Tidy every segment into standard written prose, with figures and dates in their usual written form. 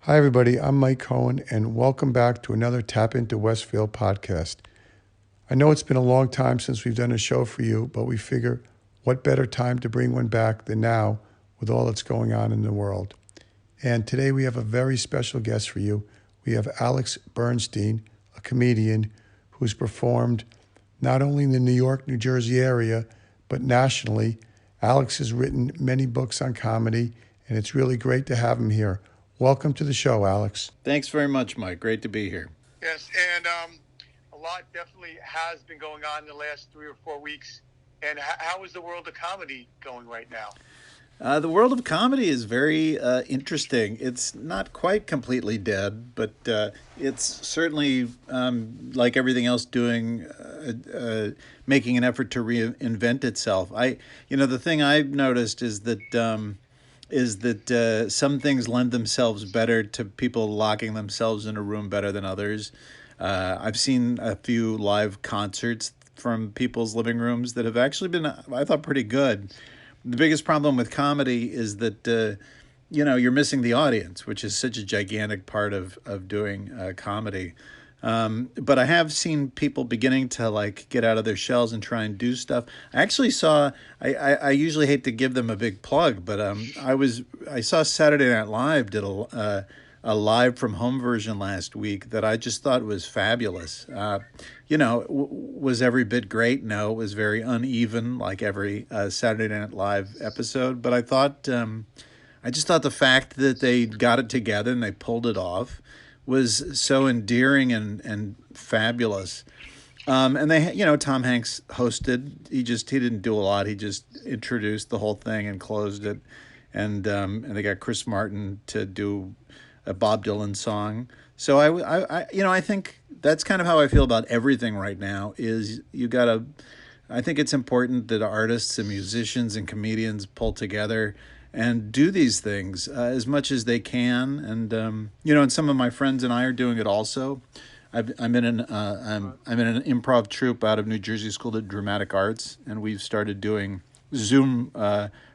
Hi, everybody. I'm Mike Cohen, and welcome back to another TAPinto Westfield podcast. I know it's been a long time since we've done a show for you, but we figure what better time to bring one back than now with all that's going on in the world. And today we have a very special guest for you. We have Alex Bernstein, a comedian who's performed not only in the New York, New Jersey area, but nationally. Alex has written many books on comedy, and it's really great to have him here. Welcome to the show, Alex. Thanks very much, Mike. Great to be here. Yes, and a lot definitely has been going on in the last 3 or 4 weeks. And how is the world of comedy going right now? The world of comedy is very interesting. It's not quite completely dead, but it's certainly, like everything else, making an effort to reinvent itself. The thing I've noticed is that some things lend themselves better to people locking themselves in a room better than others. I've seen a few live concerts from people's living rooms that have actually been, I thought, pretty good. The biggest problem with comedy is that, you're missing the audience, which is such a gigantic part of doing comedy. But I have seen people beginning to get out of their shells and try and do stuff. I actually saw. I usually hate to give them a big plug, but I saw Saturday Night Live did a live from home version last week that I just thought was fabulous. Was every bit great? No, it was very uneven, like every Saturday Night Live episode. But I just thought the fact that they got it together and they pulled it off was so endearing and fabulous. And they, Tom Hanks hosted. He didn't do a lot. He just introduced the whole thing and closed it. And they got Chris Martin to do a Bob Dylan song. So I think that's kind of how I feel about everything right now. I think it's important that artists and musicians and comedians pull together and do these things as much as they can. And some of my friends and I are doing it also. I'm in an improv troupe out of New Jersey School of Dramatic Arts, and we've started doing Zoom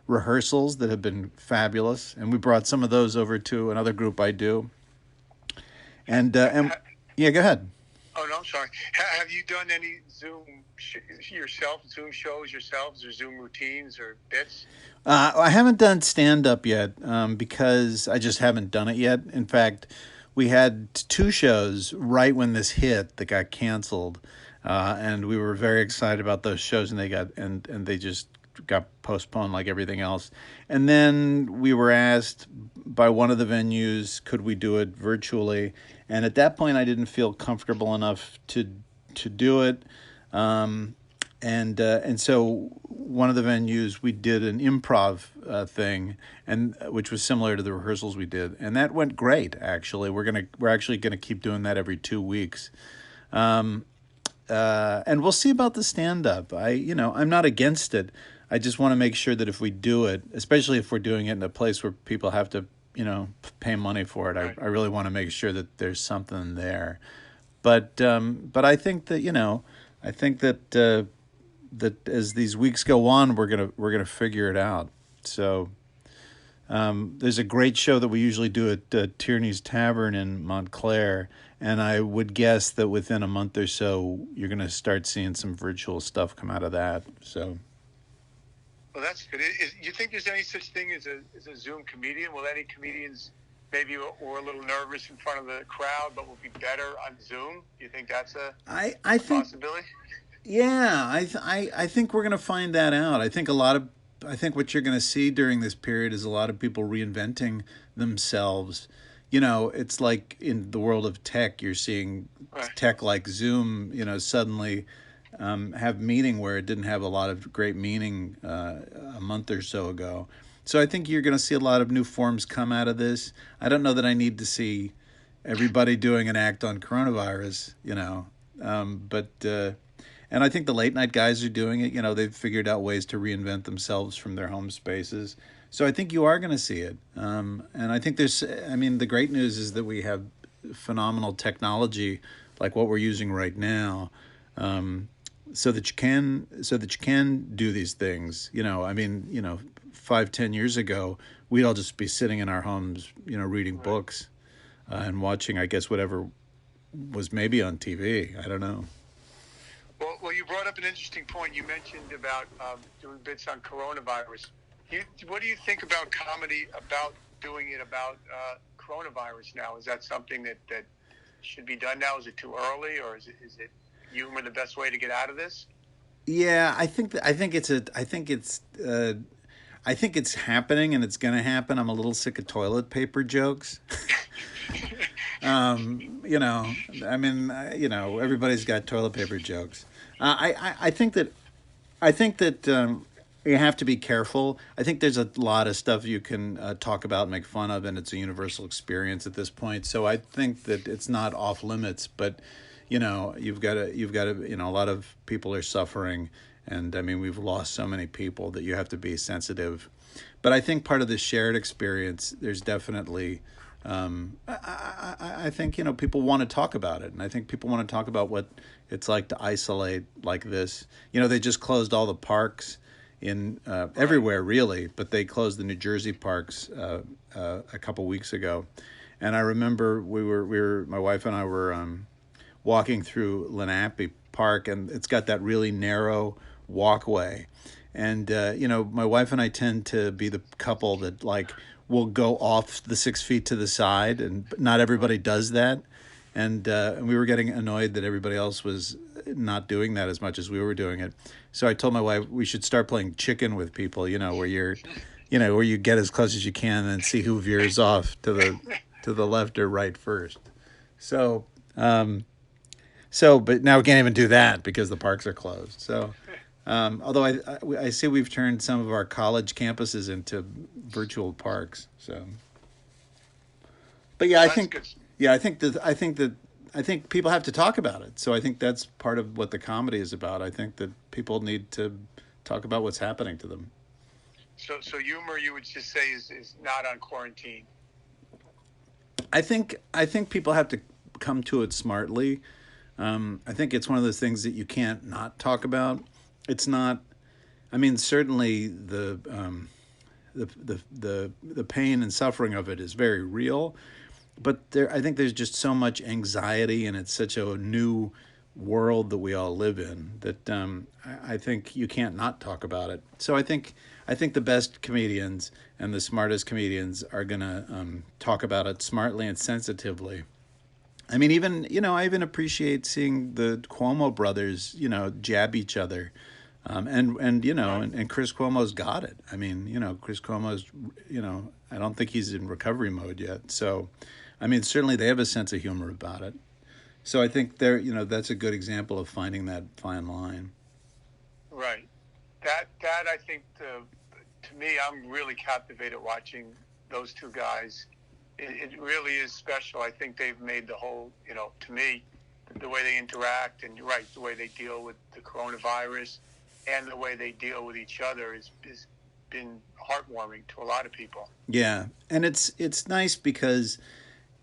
rehearsals that have been fabulous. And we brought some of those over to another group I do. And yeah, go ahead. Oh, no, I'm sorry. Have you done any Zoom Zoom shows yourselves, or Zoom routines or bits? I haven't done stand-up yet because I just haven't done it yet. In fact, we had two shows right when this hit that got canceled, and we were very excited about those shows, and they just got postponed like everything else. And then we were asked by one of the venues, could we do it virtually? And at that point, I didn't feel comfortable enough to do it. And so one of the venues, we did an improv thing, and which was similar to the rehearsals we did, and that went great. Actually, we're actually gonna keep doing that every 2 weeks. And we'll see about the stand-up. I'm not against it. I just want to make sure that if we do it, especially if we're doing it in a place where people have to, pay money for it, I really want to make sure that there's something there. But I think that that as these weeks go on, we're gonna figure it out. So there's a great show that we usually do at Tierney's Tavern in Montclair, and I would guess that within a month or so, you're gonna start seeing some virtual stuff come out of that. So. Well, that's good. You think there's any such thing as a Zoom comedian? Will any comedians maybe were a little nervous in front of the crowd, but will be better on Zoom? Do you think that's a possibility? Yeah, I think we're going to find that out. I think what you're going to see during this period is a lot of people reinventing themselves. It's like in the world of tech, you're seeing tech like Zoom, suddenly have meaning where it didn't have a lot of great meaning a month or so ago. So I think you're going to see a lot of new forms come out of this. I don't know that I need to see everybody doing an act on coronavirus, and I think the late night guys are doing it. They've figured out ways to reinvent themselves from their home spaces. So I think you are going to see it. And I think the great news is that we have phenomenal technology like what we're using right now. So that you can do these things. 5-10 years ago, we'd all just be sitting in our homes, reading books. and watching, I guess, whatever was maybe on TV. I don't know. Well, you brought up an interesting point. You mentioned about doing bits on coronavirus. What do you think about comedy about doing it about coronavirus now? Is that something that should be done now? Is it too early, or is it humor the best way to get out of this? Yeah, I think it's happening and it's going to happen. I'm a little sick of toilet paper jokes. You know, I mean, everybody's got toilet paper jokes. I think that you have to be careful. I think there's a lot of stuff you can talk about, and make fun of, and it's a universal experience at this point. So I think that it's not off limits. But you've got to, a lot of people are suffering, and I mean, we've lost so many people that you have to be sensitive. But I think part of the shared experience, there's definitely. I think people want to talk about it, and I think people want to talk about what it's like to isolate like this. They just closed all the parks in everywhere really, but they closed the New Jersey parks a couple weeks ago, and I remember my wife and I were walking through Lenape Park, and it's got that really narrow walkway, and my wife and I tend to be the couple that will go off the 6 feet to the side, and not everybody does that. And we were getting annoyed that everybody else was not doing that as much as we were doing it. So I told my wife we should start playing chicken with people, where where you get as close as you can and see who veers off to the left or right first. So but now we can't even do that because the parks are closed. So. Although I see we've turned some of our college campuses into virtual parks. So, but yeah, I think people have to talk about it. So I think that's part of what the comedy is about. I think that people need to talk about what's happening to them. So humor, you would just say, is not on quarantine. I think people have to come to it smartly. I think it's one of those things that you can't not talk about. It's not. I mean, certainly the pain and suffering of it is very real, but I think there's just so much anxiety, and it's such a new world that we all live in that I think you can't not talk about it. So I think the best comedians and the smartest comedians are gonna talk about it smartly and sensitively. I mean, even I even appreciate seeing the Cuomo brothers, jab each other. And Chris Cuomo's got it. I mean, Chris Cuomo's, I don't think he's in recovery mode yet. So, I mean, certainly they have a sense of humor about it. So I think that's a good example of finding that fine line. Right. That I think, to me, I'm really captivated watching those two guys. It really is special. I think they've made the whole, to me, the way they interact and the way they deal with the coronavirus and the way they deal with each other has been heartwarming to a lot of people. Yeah, and it's nice because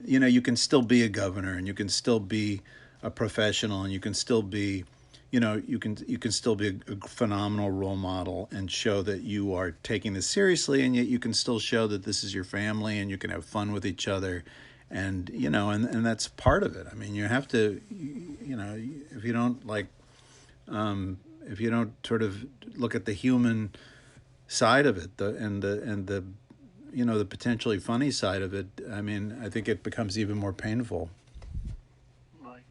you can still be a governor, and you can still be a professional, and you can still be you can still be a phenomenal role model and show that you are taking this seriously, and yet you can still show that this is your family and you can have fun with each other, and and that's part of it. I mean, you have to if you don't if you don't sort of look at the human side of it, the potentially funny side of it, I mean, I think it becomes even more painful. Right.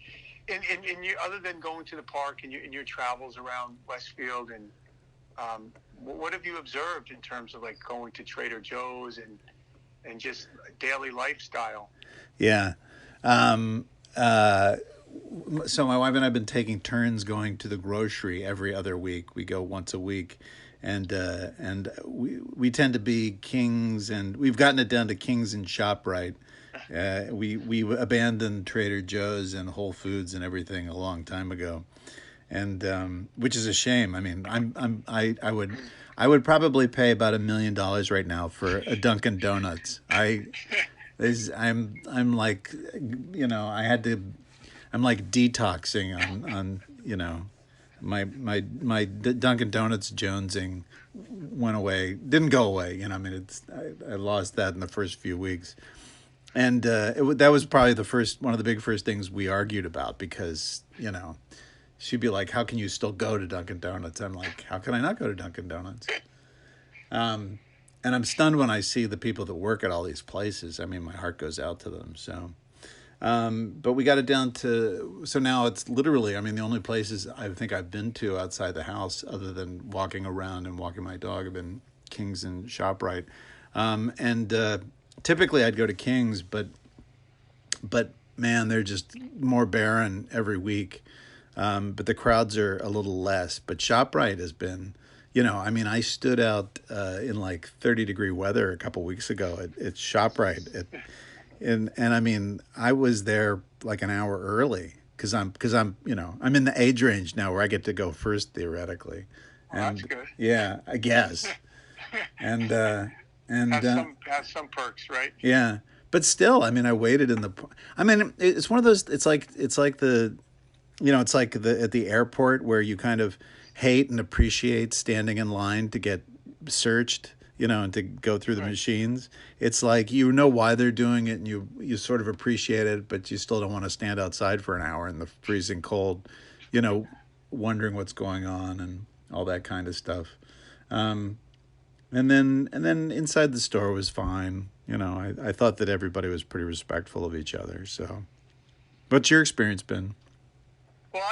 And you, other than going to the park and your travels around Westfield, and what have you observed in terms of going to Trader Joe's and just daily lifestyle? Yeah. So my wife and I have been taking turns going to the grocery every other week. We go once a week, and we tend to be kings, and we've gotten it down to kings and ShopRite. We abandoned Trader Joe's and Whole Foods and everything a long time ago, and which is a shame. I mean, I would probably pay about $1 million right now for a Dunkin' Donuts. I'm like, I had to. I'm like detoxing on my Dunkin' Donuts jonesing went away, didn't go away. I mean, I lost that in the first few weeks. And that was probably one of the big first things we argued about because, she'd be like, how can you still go to Dunkin' Donuts? I'm like, how can I not go to Dunkin' Donuts? And I'm stunned when I see the people that work at all these places. I mean, my heart goes out to them. So, but we got it down to, so now it's literally, I mean, the only places I think I've been to outside the house other than walking around and walking my dog have been King's and ShopRite. And typically I'd go to King's, but man, they're just more barren every week. But the crowds are a little less. But ShopRite has been, I mean, I stood out in like 30-degree weather a couple weeks ago at ShopRite, and I mean, I was there like an hour early because I'm I'm in the age range now where I get to go first theoretically, and that's good. yeah, I guess, and has some perks, right? yeah, but still, I mean, I waited in the. I mean, it's one of those. It's like the. It's like at the airport where you kind of hate and appreciate standing in line to get searched, and to go through the machines. It's like, why they're doing it and you sort of appreciate it, but you still don't want to stand outside for an hour in the freezing cold, wondering what's going on and all that kind of stuff. And then inside the store was fine. I thought that everybody was pretty respectful of each other. So, what's your experience been? Well,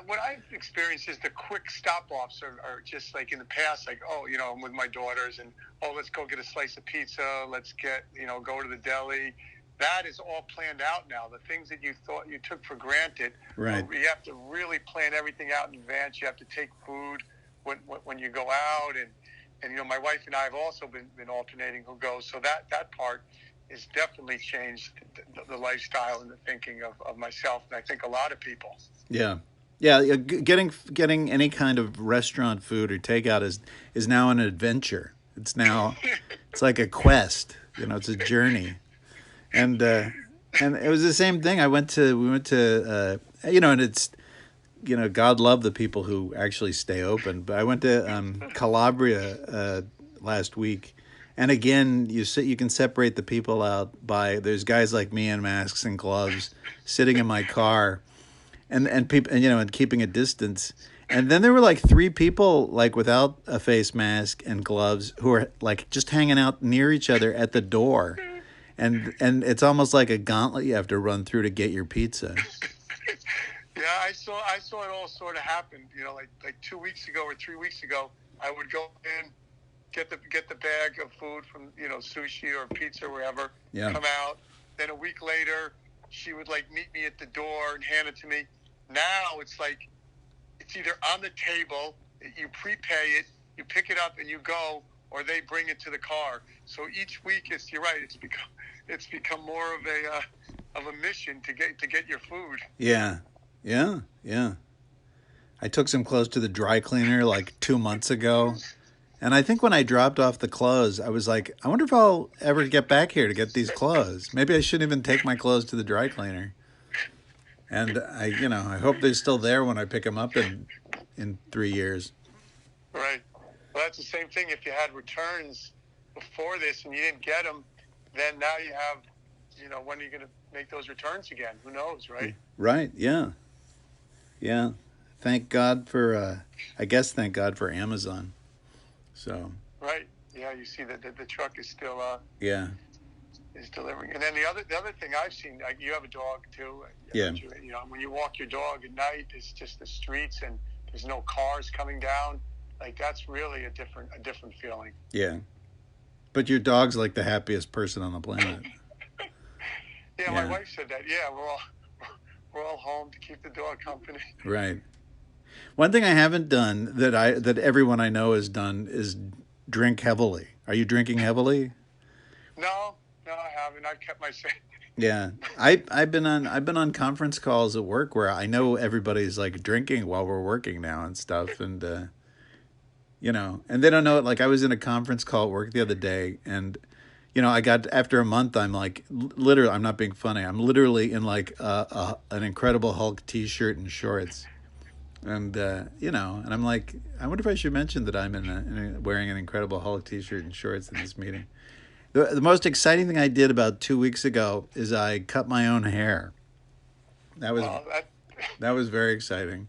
what I've experienced is the quick stop-offs are just like in the past, like, I'm with my daughters and, let's go get a slice of pizza. Let's get, go to the deli. That is all planned out now. The things that you thought you took for granted, right? You have to really plan everything out in advance. You have to take food when you go out. And my wife and I have also been alternating who goes. So that part has definitely changed the lifestyle and the thinking of myself, and I think a lot of people. Yeah. Getting any kind of restaurant food or takeout is now an adventure. It's like a quest. It's a journey, and it was the same thing. We went to and it's God love the people who actually stay open. But I went to Calabria last week. And again, you can separate the people out by there's guys like me in masks and gloves sitting in my car, and people and keeping a distance. And then there were like 3 people like without a face mask and gloves who are like just hanging out near each other at the door, and it's almost like a gauntlet you have to run through to get your pizza. Yeah, I saw it all sort of happen. Like 2 weeks ago or 3 weeks ago, I would go in. Get the bag of food from sushi or pizza or wherever. Yeah. Come out. Then a week later, she would like meet me at the door and hand it to me. Now it's like it's either on the table, you prepay it, you pick it up and you go, or they bring it to the car. So each week, you're right. It's become more of a mission to get your food. Yeah. I took some clothes to the dry cleaner like 2 months ago. And I think when I dropped off the clothes, I was like, I wonder if I'll ever get back here to get these clothes. Maybe I shouldn't even take my clothes to the dry cleaner. And I hope they're still there when I pick them up in 3 years. Right. Well, that's the same thing. If you had returns before this and you didn't get them, then now you have, when are you going to make those returns again? Who knows, right? Right. Yeah. Thank God for Amazon. So. Right. Yeah, you see that the truck is still is delivering. And then the other thing I've seen, you have a dog too. Yeah. When you walk your dog at night, it's just the streets and there's no cars coming down. Like that's really a different feeling. Yeah. But your dog's like the happiest person on the planet. Yeah, my wife said that. Yeah, we're all home to keep the dog company. Right. One thing I haven't done that everyone I know has done is drink heavily. Are you drinking heavily? No, I haven't. I've kept myself. Yeah, I've been on conference calls at work where I know everybody's like drinking while we're working now and stuff, and and they don't know it. Like I was in a conference call at work the other day, and I got after a month, I'm like literally, I'm not being funny. I'm literally in like an Incredible Hulk T-shirt and shorts. And, and I'm like, I wonder if I should mention that I'm wearing an Incredible Hulk T-shirt and shorts in this meeting. The most exciting thing I did about 2 weeks ago is I cut my own hair. That was Well, that that was very exciting.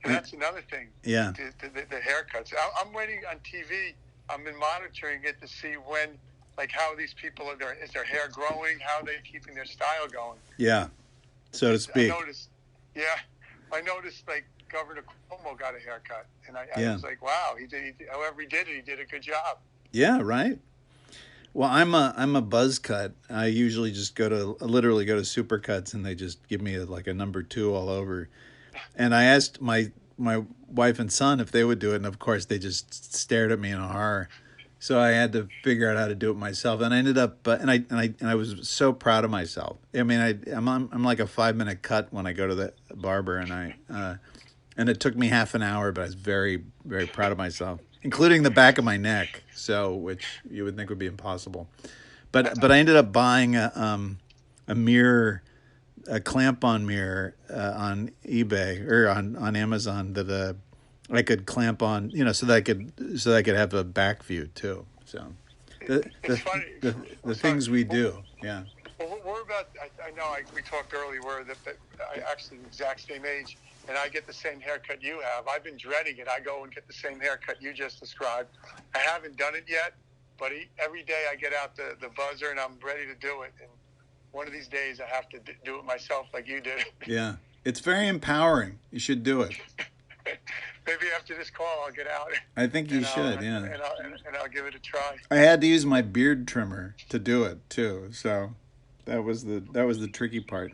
and that's another thing. Yeah, The haircuts. I'm waiting on TV. I've been monitoring it to see when, like, how these people is their hair growing? How are they keeping their style going? yeah, so to I speak. noticed. Yeah, I noticed like Governor Cuomo got a haircut, and I Yeah, was like, wow, however he did it, he did a good job. yeah, right. Well, I'm a buzz cut. I usually just literally go to Supercuts, and they just give me like a number two all over. And I asked my wife and son if they would do it, and of course they just stared at me in horror. So I had to figure out how to do it myself, and I ended up and I was so proud of myself. I mean, I'm like a 5 minute cut when I go to the barber, and it took me half an hour, but I was very very proud of myself, including the back of my neck, so which you would think would be impossible. But I ended up buying a mirror, a clamp-on mirror on eBay or on Amazon that I could clamp on, so that I could have a back view too. So It's funny. the things we do, yeah, Well, we're about. I know. We talked earlier. We're I actually the exact same age, and I get the same haircut you have. I've been dreading it. I go and get the same haircut you just described. I haven't done it yet, but every day I get out the buzzer and I'm ready to do it. And one of these days I have to do it myself, like you did. yeah. It's very empowering. You should do it. Maybe after this call, I'll get out. I think you should. Yeah. And I'll give it a try. I had to use my beard trimmer to do it too, so that was the tricky part.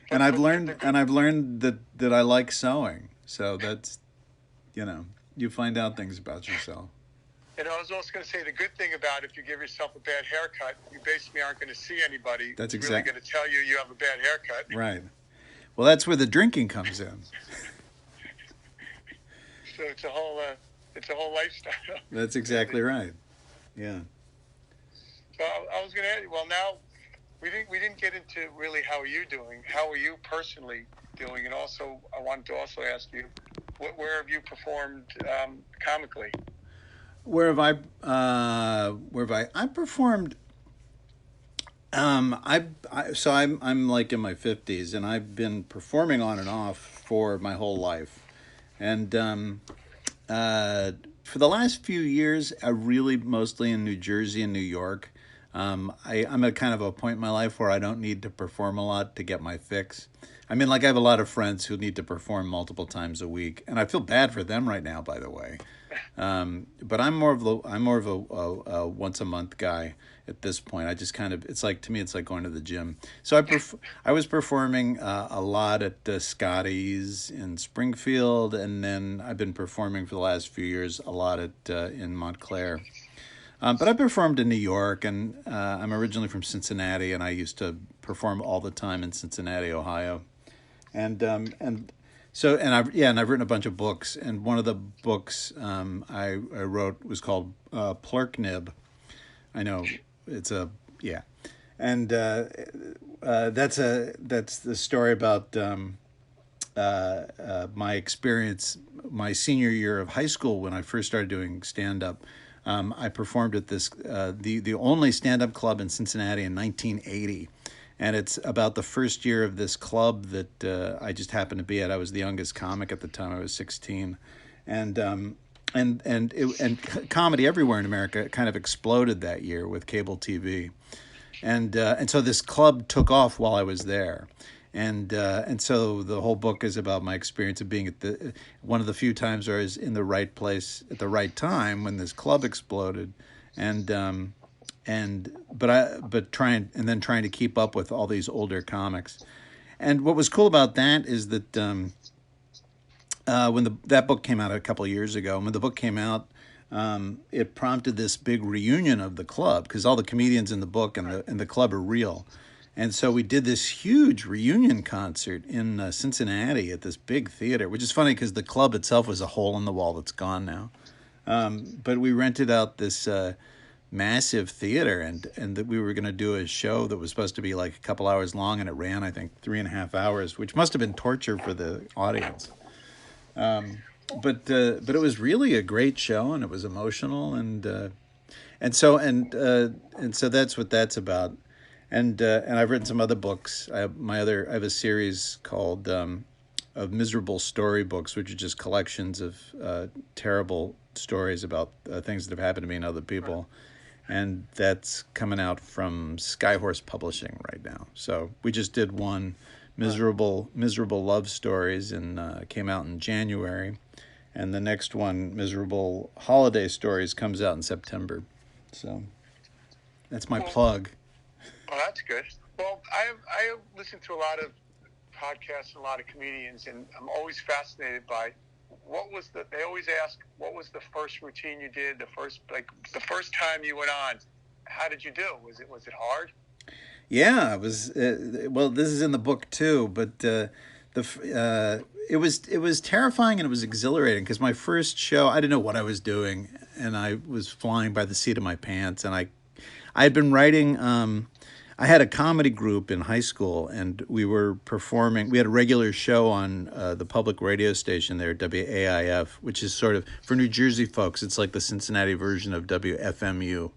And I've learned that I like sewing, so that's you find out things about yourself. And I was also going to say the good thing about if you give yourself a bad haircut, you basically aren't going to see anybody. That's really exactly going to tell you have a bad haircut. right. Well, that's where the drinking comes in. So it's a whole lifestyle. That's exactly right. Yeah. So I was going to ask you. Well, now we didn't get into really how are you doing? How are you personally doing? And also, I wanted to also ask you, where have you performed comically? Where have I performed? I'm like in my 50s, and I've been performing on and off for my whole life, and for the last few years, I really mostly in New Jersey and New York. I'm at kind of a point in my life where I don't need to perform a lot to get my fix. I mean, like I have a lot of friends who need to perform multiple times a week, and I feel bad for them right now, by the way. But I'm more of a once a month guy at this point. I just kind of, it's like, to me, it's like going to the gym. So I was performing a lot at Scotty's in Springfield, and then I've been performing for the last few years a lot in Montclair. But I performed in New York, and I'm originally from Cincinnati, and I used to perform all the time in Cincinnati, Ohio. And I've written a bunch of books, and one of the books I wrote was called Plurknib. I know it's and that's the story about my experience my senior year of high school when I first started doing stand up. I performed at this the only stand up club in Cincinnati in 1980. And it's about the first year of this club that I just happened to be at. I was the youngest comic at the time. I was 16, and comedy everywhere in America kind of exploded that year with cable TV, and so this club took off while I was there, and so the whole book is about my experience of being at one of the few times where I was in the right place at the right time when this club exploded, but trying to keep up with all these older comics. And what was cool about that is that when that book came out a couple of years ago, when the book came out, it prompted this big reunion of the club because all the comedians in the book and the club are real. And so we did this huge reunion concert in Cincinnati at this big theater, which is funny because the club itself was a hole in the wall that's gone now. But we rented out this massive theater, and that we were going to do a show that was supposed to be like a couple hours long, and it ran, I think, 3.5 hours, which must have been torture for the audience. But it was really a great show, and it was emotional, and And so that's what that's about. And I've written some other books. I have a series called of miserable storybooks, which are just collections of terrible stories about things that have happened to me and other people. And that's coming out from Skyhorse Publishing right now. So we just did one, miserable love stories, and came out in January. And the next one, miserable holiday stories, comes out in September. So that's my plug. Well, that's good. Well, I listen to a lot of podcasts and a lot of comedians, and I'm always fascinated by they always ask, what was the first routine you did, the first time you went on? How did you do? Was it hard? Yeah, it was. Well, this is in the book too, but it was terrifying and it was exhilarating because my first show, I didn't know what I was doing, and I was flying by the seat of my pants, and I had been writing. I had a comedy group in high school, and we were performing. We had a regular show on the public radio station there, WAIF, which is sort of, for New Jersey folks, it's like the Cincinnati version of WFMU.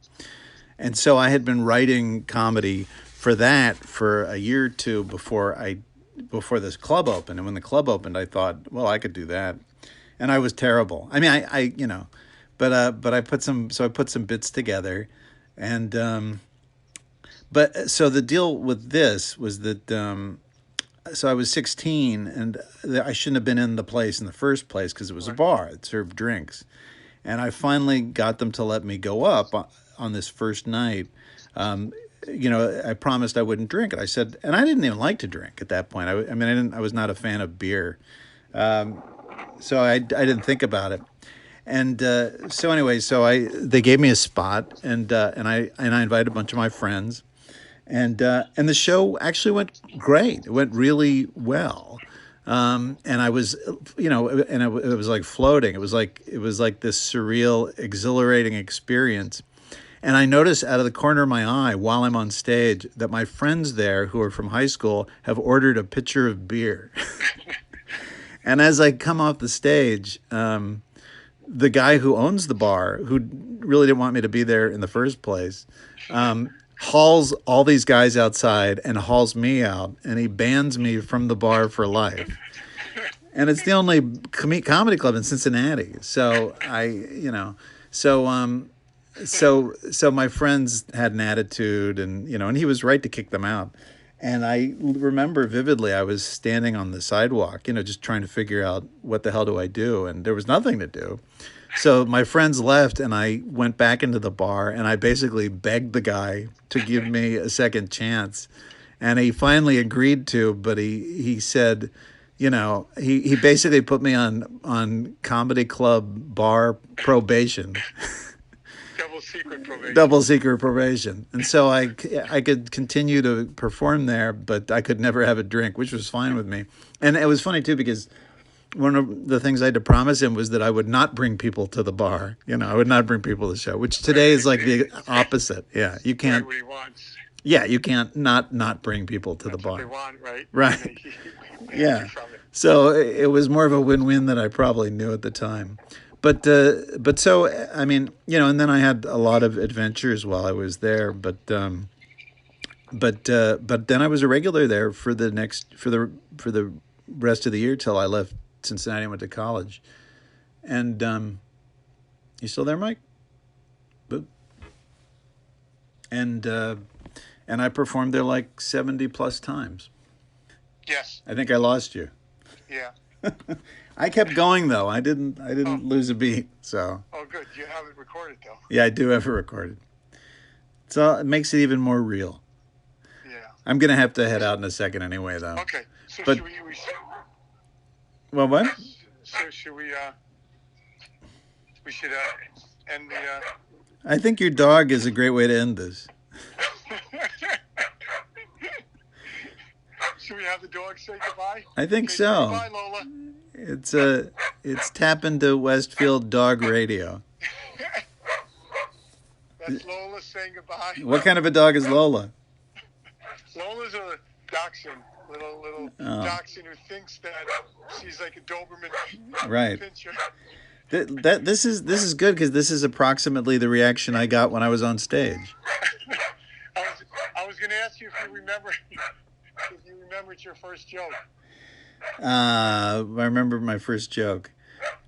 And so I had been writing comedy for that for a year or two before this club opened. And when the club opened, I thought, well, I could do that. And I was terrible. I mean, but I put some bits together, and. But so the deal with this was that, so I was 16, and I shouldn't have been in the place in the first place because it was a bar. It served drinks. And I finally got them to let me go up on this first night. I promised I wouldn't drink it. I said, and I didn't even like to drink at that point. I was not a fan of beer. So I didn't think about it. And so anyway, they gave me a spot, and I invited a bunch of my friends. And the show actually went great. It went really well, and I was, and it was like floating. It was like this surreal, exhilarating experience. And I noticed out of the corner of my eye while I'm on stage that my friends there, who are from high school, have ordered a pitcher of beer. And as I come off the stage, the guy who owns the bar, who really didn't want me to be there in the first place, hauls all these guys outside and hauls me out, and he bans me from the bar for life. And it's the only comedy club in Cincinnati. So so my friends had an attitude, and he was right to kick them out. And I remember vividly, I was standing on the sidewalk, just trying to figure out what the hell do I do, and there was nothing to do. So my friends left, and I went back into the bar, and I basically begged the guy to give me a second chance. And he finally agreed to, but he said, he basically put me on comedy club bar probation. Double secret probation. And so I could continue to perform there, but I could never have a drink, which was fine with me. And it was funny, too, because one of the things I had to promise him was that I would not bring people to the bar. I would not bring people to the show, which today is like the opposite. Yeah, you can't. What he wants. Yeah, you can't not bring people to the bar. What they want, right? Right. Yeah. So it was more of a win-win than I probably knew at the time. But so, I mean, and then I had a lot of adventures while I was there. But then I was a regular there for the rest of the year till I left Cincinnati and went to college. And you still there, Mike? Boop. And I performed there like 70 plus times. Yes. I think I lost you. Yeah. I kept going though. I didn't lose a beat. So. Oh, good. You have it recorded though. Yeah, I do have it recorded. So it makes it even more real. Yeah. I'm gonna have to head out in a second anyway, though. Okay. So but, should we well, what? So should we should end the. I think your dog is a great way to end this. Should we have the dog say goodbye? I think so. Goodbye, Lola. It's TAPinto Westfield Dog Radio. That's Lola saying goodbye. What kind of a dog is Lola? Lola's a dachshund, little dachshund who thinks that she's like a Doberman right. pincher. This is good because this is approximately the reaction I got when I was on stage. I was going to ask you if you remember if you remembered your first joke. I remember my first joke.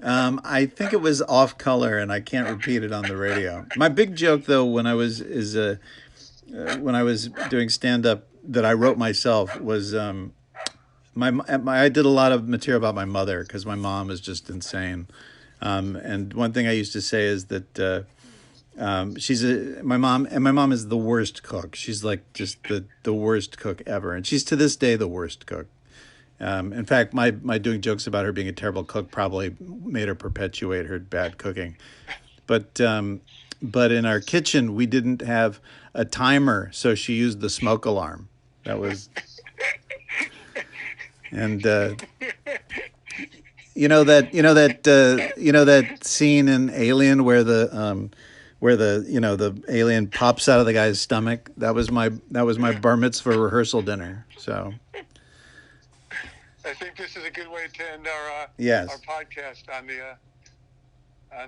I think it was off color, and I can't repeat it on the radio. My big joke, though, when I was when I was doing stand up that I wrote myself was I did a lot of material about my mother because my mom is just insane. And one thing I used to say is that my mom is the worst cook. She's like just the worst cook ever, and she's to this day the worst cook. In fact, my doing jokes about her being a terrible cook probably made her perpetuate her bad cooking. But in our kitchen, we didn't have a timer, so she used the smoke alarm. That was, and that scene in Alien where the alien pops out of the guy's stomach. That was my bar mitzvah rehearsal dinner. So. I think this is a good way to end our podcast on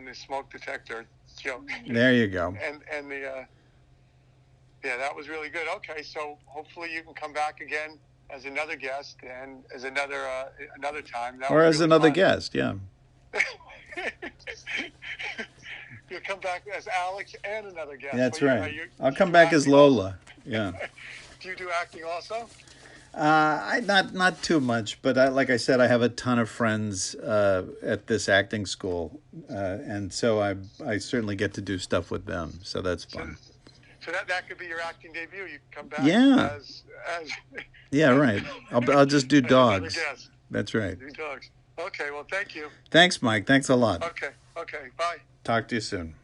the smoke detector joke. There you go. And the that was really good. Okay, so hopefully you can come back again as another guest and as another time. Or as really another guest, yeah. You'll come back as Alex and another guest. That's right. I'll come back as Lola. Yeah. Do you do acting also? Not too much, but like I said, I have a ton of friends at this acting school, and so I certainly get to do stuff with them. So that's fun. So that could be your acting debut. You can come back. Yeah. As yeah, right. I'll just do dogs. That's right. Do dogs. Okay. Well, thank you. Thanks, Mike. Thanks a lot. Okay. Bye. Talk to you soon.